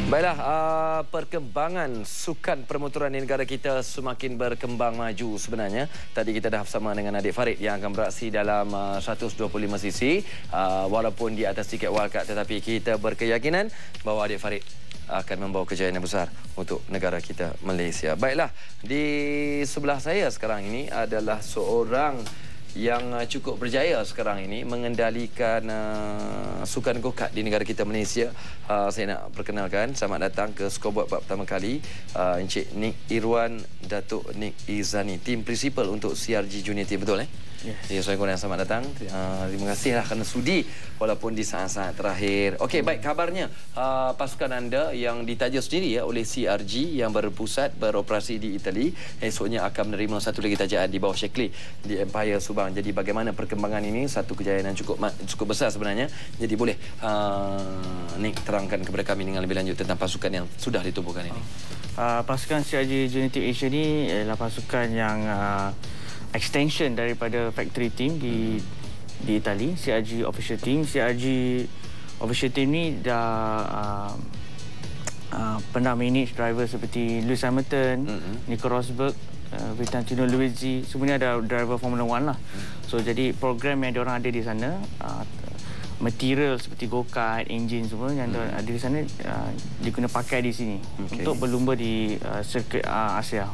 Baiklah, perkembangan sukan permotoran di negara kita semakin berkembang maju sebenarnya. Tadi kita dah bersama dengan adik Farid yang akan beraksi dalam 125cc. Walaupun di atas tiket wildcard, tetapi kita berkeyakinan bahawa adik Farid akan membawa kejayaan yang besar untuk negara kita, Malaysia. Baiklah, di sebelah saya sekarang ini adalah seorang yang cukup berjaya sekarang ini mengendalikan sukan go-kart di negara kita, Malaysia. Saya nak perkenalkan, selamat datang ke scoreboard pertama kali Encik Nick Irwan, Datuk Nick Izani, tim prinsipal untuk CRG Junior Team, betul Yes. Ya, Assalamualaikum, selamat datang. Terima kasihlah kerana sudi walaupun di saat-saat terakhir. Okey, baik, kabarnya pasukan anda yang ditaja sendiri oleh CRG yang berpusat beroperasi di Itali esoknya akan menerima satu lagi tajaan di bawah Shackley di Empire Subang. Jadi bagaimana perkembangan ini? Satu kejayaan yang cukup besar sebenarnya. Jadi boleh Nick terangkan kepada kami dengan lebih lanjut tentang pasukan yang sudah ditubuhkan ini. Pasukan CRG Junior Team Asia ni ialah pasukan yang extension daripada factory team di Itali, CRG Official Team. CRG Official Team ni dah pernah manage driver seperti Lewis Hamilton, Nico Rosberg, Valentino Luigi, semuanya ada driver Formula 1 lah. So jadi program yang diorang ada di sana, material seperti go-kart, engine semua yang ada di sana diguna pakai di sini untuk berlumba di sirkuit Asia.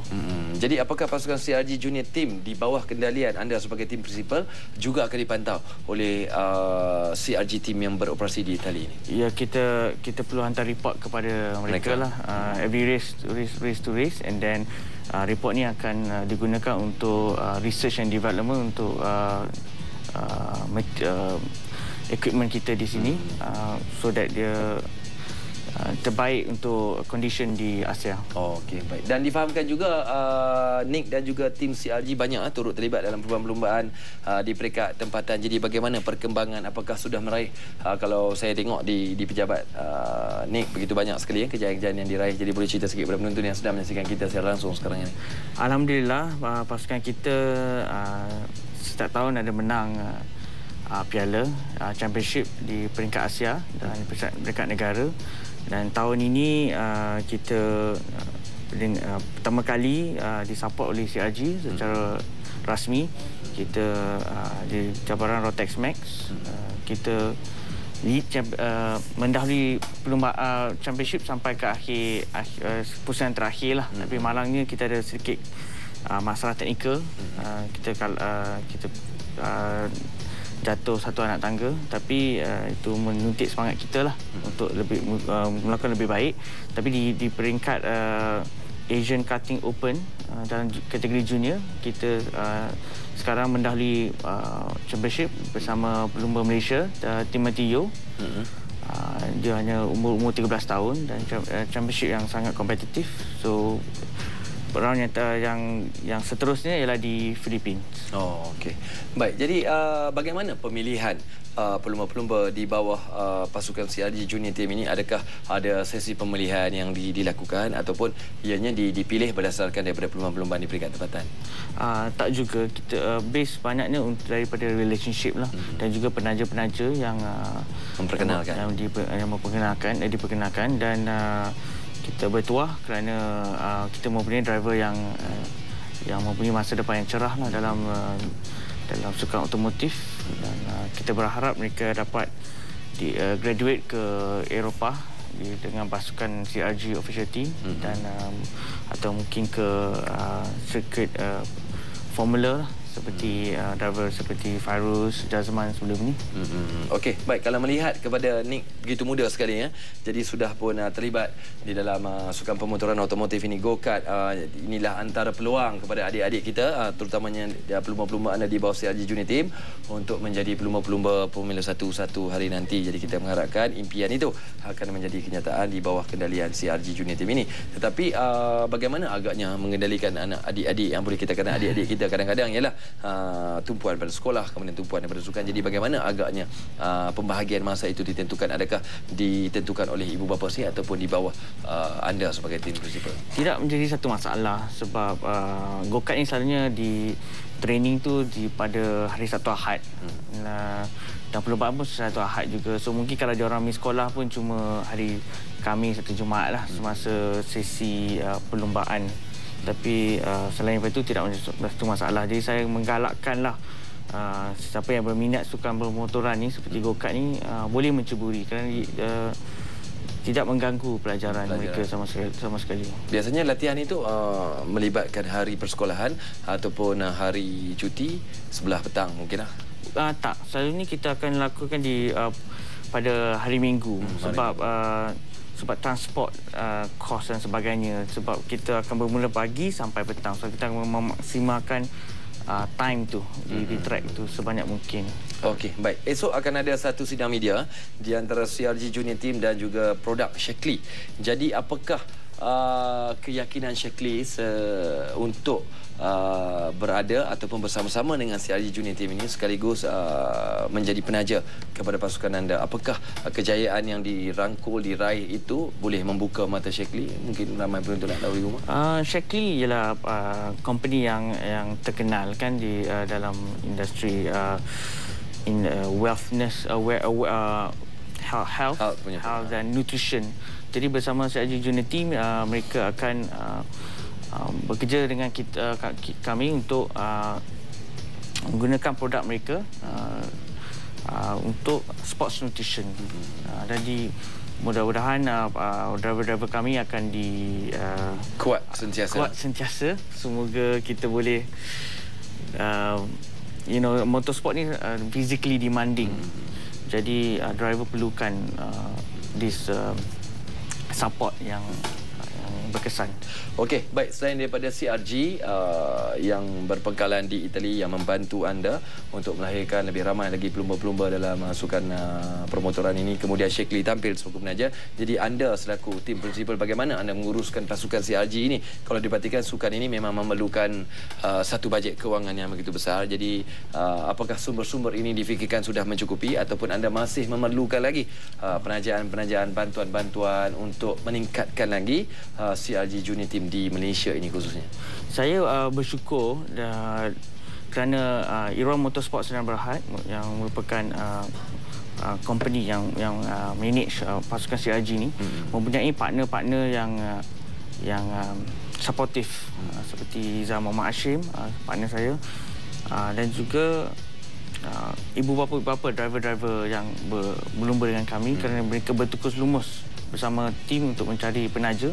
Jadi apakah pasukan CRG Junior Team di bawah kendalian anda sebagai tim prinsipal juga akan dipantau oleh CRG Team yang beroperasi di Itali ini? Ya, kita perlu hantar report kepada mereka lah. Every race to race, and then report ni akan digunakan untuk research and development untuk equipment kita di sini, so that dia terbaik untuk condition di Asia. Okey, baik. Dan difahamkan juga Nick dan juga tim CRG banyak turut terlibat dalam perlombaan di peringkat tempatan. Jadi bagaimana perkembangan? Apakah sudah meraih, kalau saya tengok di pejabat Nick, begitu banyak sekali kejayaan-kejayaan yang diraih. Jadi boleh cerita sikit kepada penonton yang sedang menyaksikan kita secara langsung sekarang ini. Alhamdulillah, pasukan kita setiap tahun ada menang piala championship di peringkat Asia dan peringkat negara. Dan tahun ini kita pertama kali disupport oleh CRG secara rasmi. Kita di cabaran Rotax Max, kita mendahului perlombaan championship sampai ke akhir pusingan terakhir lah. Tapi malangnya kita ada sedikit masalah teknikal. Kita jatuh satu anak tangga, tapi itu menyuntik semangat kita lah untuk lebih melakukan lebih baik. Tapi di peringkat Asian Karting Open dalam kategori junior, kita sekarang mendahului championship bersama pelumba Malaysia, Timothy Yeo. Dia hanya umur 13 tahun dan championship yang sangat kompetitif. So round yang seterusnya ialah di Filipina. Oh, okey. Baik, jadi bagaimana pemilihan pelumba-pelumba di bawah pasukan CRG Junior Team ini? Adakah ada sesi pemilihan yang dilakukan ataupun ianya dipilih berdasarkan daripada pelumba-pelumba di peringkat tempatan? Tak juga. Kita base banyaknya daripada relationship lah, dan juga penaja-penaja yang memperkenalkan, diperkenalkan, dan kita bertuah kerana kita mempunyai driver yang mempunyai masa depan yang cerah lah dalam sukan otomotif, dan kita berharap mereka dapat graduate ke Eropah dengan pasukan CRG Official Team, dan atau mungkin ke sirkuit Formula seperti driver seperti Fairuz, Jazman sebelum ni. Okey, baik. Kalau melihat kepada Nick begitu muda sekali, jadi sudah pun terlibat di dalam sukan pemotoran otomotif ini, go-kart. Inilah antara peluang kepada adik-adik kita, terutamanya pelumba-pelumba anda di bawah CRG Junior Team, untuk menjadi pelumba-pelumba Formula 1 satu hari nanti. Jadi kita mengharapkan impian itu akan menjadi kenyataan di bawah kendalian CRG Junior Team ini. Tetapi bagaimana agaknya mengendalikan anak adik-adik yang boleh kita kata adik-adik kita kadang-kadang ialah tumpuan pada sekolah, kemudian tumpuan daripada sukan. Jadi bagaimana agaknya pembahagian masa itu ditentukan? Adakah ditentukan oleh ibu bapa saya ataupun di bawah anda sebagai tim prinsipal? Tidak menjadi satu masalah, sebab go-kart ni selalunya di training tu pada hari Sabtu Ahad. Dan perlumbaan pun satu Ahad juga. So mungkin kalau dia orang miss sekolah pun cuma hari Khamis atau Jumaat lah semasa sesi perlumbaan. Tapi selain itu tidak satu masalah. Jadi saya menggalakkanlah siapa yang berminat sukan bermotoran ni seperti go-kart ni boleh menceburi kerana tidak mengganggu pelajaran mereka sama sekali. Biasanya latihan itu melibatkan hari persekolahan ataupun hari cuti sebelah petang mungkin lah. Tak, selalunya kita akan lakukan pada hari Minggu sebab transport, kos dan sebagainya. Sebab kita akan bermula pagi sampai petang. So kita akan memaksimalkan time tu di track tu sebanyak mungkin. Okey, baik. Esok akan ada satu sidang media di antara CRG Junior Team dan juga produk Shaklee. Jadi apakah keyakinan Shaklee untuk berada ataupun bersama-sama dengan CRG Junior Team ini sekaligus menjadi penaja kepada pasukan anda? Apakah kejayaan yang dirangkul, diraih itu boleh membuka mata Shaklee? Mungkin ramai penonton nak tahu di rumah. Shaklee ialah company yang terkenal kan di dalam industri wellness, health dan nutrition. Jadi bersama CRG Junior Team mereka akan bekerja dengan kami untuk menggunakan produk mereka untuk sports nutrition. Jadi mudah-mudahan driver-driver kami akan kuat sentiasa. Semoga kita boleh motorsport ni physically demanding. Jadi driver perlukan this support yang berkesan. Okey, baik. Selain daripada CRG yang berpengkalan di Itali yang membantu anda untuk melahirkan lebih ramai lagi pelumba-pelumba dalam sukan permotoran ini, kemudian Shaklee tampil sebagai penaja. Jadi anda selaku tim prinsipal, bagaimana anda menguruskan pasukan CRG ini? Kalau diperhatikan sukan ini memang memerlukan satu bajet kewangan yang begitu besar. Jadi apakah sumber-sumber ini difikirkan sudah mencukupi ataupun anda masih memerlukan lagi penajaan-penajaan, bantuan-bantuan untuk meningkatkan lagi CRG Junior Team di Malaysia ini khususnya? Saya bersyukur kerana Iron Motorsport Sdn Bhd yang merupakan company yang manage pasukan CRG ini mempunyai partner-partner yang supportive seperti Zah Muhammad Hashim, partner saya, dan juga ibu bapa driver-driver yang berlumba dengan kami kerana mereka bertukus lumus bersama tim untuk mencari penaja,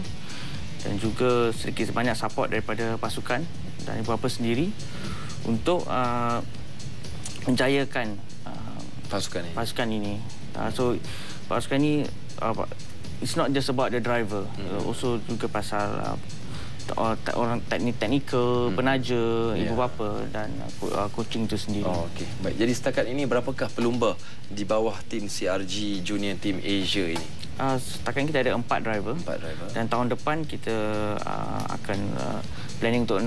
dan juga sedikit sebanyak support daripada pasukan dan ibu bapa sendiri untuk menjayakan pasukan ini. So pasukan ini it's not just about the driver, also juga pasal orang teknikal, penaja, ibu bapa dan coaching itu sendiri. Okey, baik. Jadi setakat ini berapakah pelumba di bawah tim CRG Junior Team Asia ini? Setakat kita ada 4 driver. Dan tahun depan kita akan planning untuk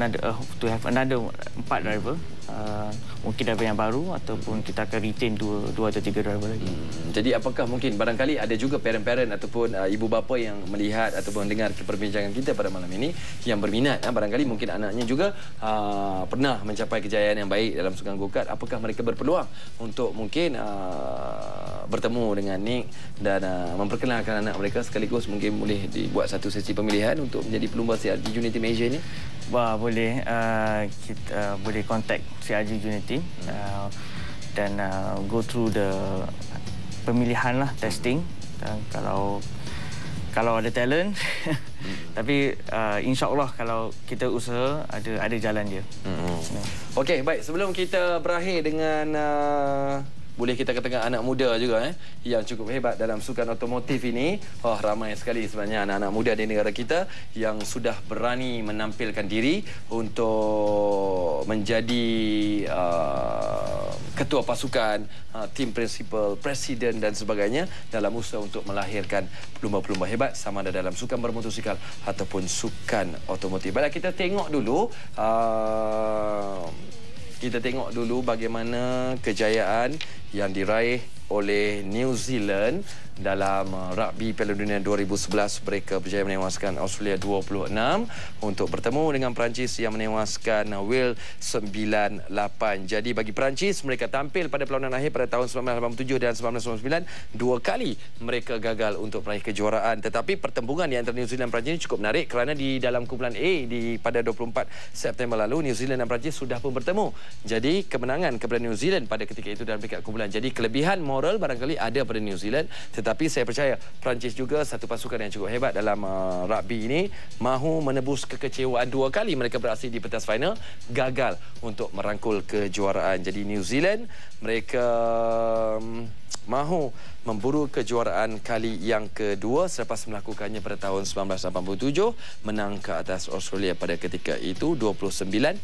to have another 4 driver. Mungkin driver yang baru ataupun kita akan retain 2 atau 3 driver lagi. Jadi apakah mungkin barangkali ada juga parent-parent ataupun ibu bapa yang melihat ataupun dengar perbincangan kita pada malam ini yang berminat, barangkali mungkin anaknya juga pernah mencapai kejayaan yang baik dalam sukan go-kart. Apakah mereka berpeluang untuk mungkin bertemu dengan Nick dan memperkenalkan anak mereka, sekaligus mungkin boleh dibuat satu sesi pemilihan untuk menjadi pelumba CRG Junior Team Asia ini? Boleh. Kita boleh contact CRG Junior Team dan go through the pemilihan lah, testing. Dan kalau ada talent tapi insya-Allah kalau kita usaha ada jalan dia. Okey, baik. Sebelum kita berakhir dengan boleh kita katakan anak muda juga yang cukup hebat dalam sukan otomotif ini. Ramai sekali sebenarnya anak-anak muda di negara kita yang sudah berani menampilkan diri untuk menjadi ketua pasukan, tim prinsipal, presiden dan sebagainya dalam usaha untuk melahirkan pelumba-pelumba hebat sama ada dalam sukan bermotosikal ataupun sukan otomotif. Baiklah, kita tengok dulu bagaimana kejayaan yang diraih oleh New Zealand dalam rugby Piala Dunia 2011. Mereka berjaya menewaskan Australia 26 untuk bertemu dengan Perancis yang menewaskan Wales 9-8. Jadi bagi Perancis, mereka tampil pada perlawanan akhir pada tahun 1987 dan 1999. 2 kali mereka gagal untuk meraih kejuaraan. Tetapi pertembungan di antara New Zealand dan Perancis ini cukup menarik kerana di dalam kumpulan A pada 24 September lalu, New Zealand dan Perancis sudah pun bertemu. Jadi kemenangan kepada New Zealand pada ketika itu dalam peringkat kumpulan. Jadi kelebihan moral barangkali ada pada New Zealand, tetapi saya percaya Perancis juga satu pasukan yang cukup hebat dalam rugby ini, mahu menebus kekecewaan 2 kali mereka beraksi di pentas final, gagal untuk merangkul kejuaraan. Jadi New Zealand mereka mahu memburu kejuaraan kali yang kedua selepas melakukannya pada tahun 1987, menang ke atas Australia pada ketika itu 29-9.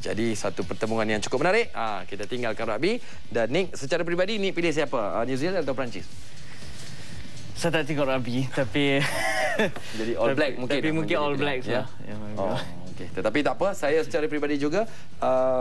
Jadi satu pertemuan yang cukup menarik. Kita tinggalkan rugby. Dan Nick, secara peribadi Nick pilih siapa? New Zealand atau Perancis? Saya tak tengok rugby, tapi jadi All Black mungkin. Tapi mungkin All Blacks lah. Okay. Tetapi tak apa, saya secara peribadi juga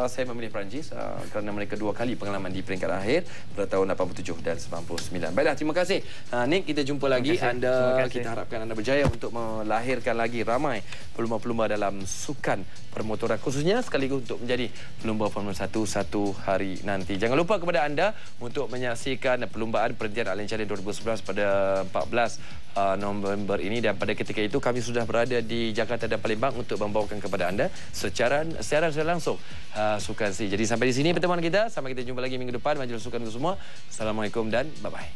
saya memilih Perancis kerana mereka 2 kali pengalaman di peringkat akhir pada tahun 87 dan 99. Baiklah, terima kasih Nick, kita jumpa lagi. Kita harapkan anda berjaya untuk melahirkan lagi ramai pelumba-pelumba dalam sukan permotoran, khususnya sekaligus untuk menjadi pelumba Formula 1 satu hari nanti. Jangan lupa kepada anda untuk menyaksikan perlumbaan perhentian Allianz Challenge 2011 pada 14 November ini, dan pada ketika itu kami sudah berada di Jakarta dan Palembang untuk membawakan kepada anda secara langsung sukan C. Jadi sampai di sini pertemuan kita. Sampai kita jumpa lagi minggu depan. Majlis sukan untuk semua. Assalamualaikum dan bye-bye.